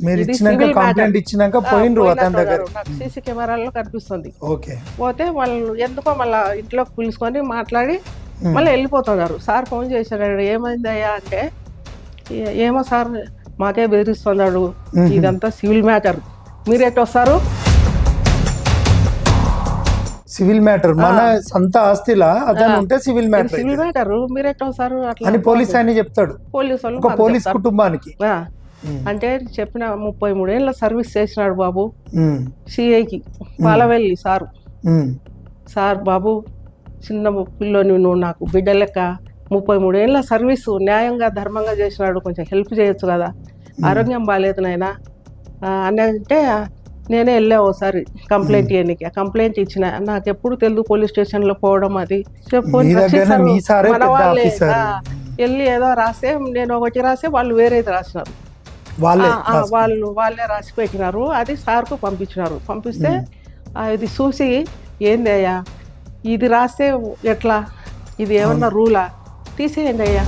మీరు ఇది ఇచ్చినాక civil కంప్లైంట్ matter. ఇచ్చినాక పోయినరు అతని దగ్గర. నాకు సీసీ కెమెరాల్లో కనిపిస్తుంది. ఓకే. పోతే వాళ్ళు ఎందుకో మళ్ళీ ఇంట్లోకి పిలుచుకొని మాట్లాడి మళ్ళీ వెళ్ళిపోతున్నారు. సార్ ఫోన్ చేశాడు, ఏమైందయ్యా అంటే, ఏమో సార్ మాకే బెదిరిస్తున్నాడు, ఇదంతా సివిల్ మ్యాటర్, మీరెట్ వస్తారు. సివిల్ మ్యాటర్ మన సొంత ఆస్తిలా అతను ఉంటే సివిల్ మ్యాటర్, సివిల్ మ్యాటర్, మీరెట్ వస్తారు అట్లా అని పోలీస్ ఆయన చెప్తాడు. పోలీసు వాళ్ళు ఒక పోలీస్ కుటుంబానికి. అంటే చెప్పిన 33 ఏళ్ళ సర్వీస్ చేసినాడు బాబు సిఐకి పాలవెల్లి సారు. సార్ బాబు చిన్న పిల్లోని నువ్వు నాకు బిడ్డ లెక్క 33 ఏళ్ళ సర్వీసు న్యాయంగా ధర్మంగా చేసినాడు, కొంచెం హెల్ప్ చేయొచ్చు కదా, ఆరోగ్యం బాగాలేదు నాయన అని అంటే, నేనే వెళ్ళా ఒకసారి కంప్లైంట్ ఇవ్వడానికి. కంప్లైంట్ ఇచ్చిన, నాకు ఎప్పుడు తెలుగు పోలీస్ స్టేషన్లో పోవడం అది చెప్పు మన వాళ్ళే వెళ్ళి ఏదో రాస్తే, నేను ఒకటి రాస్తే వాళ్ళు వేరేది రాసినారు, వాళ్ళే రాసి పెట్టినారు. అది సార్కు పంపించినారు. పంపిస్తే ఇది చూసి ఏంది అయ్యా ఇది రాస్తే ఎట్లా, ఇది ఏమన్నా రూలా, తీసేయండి అయ్యా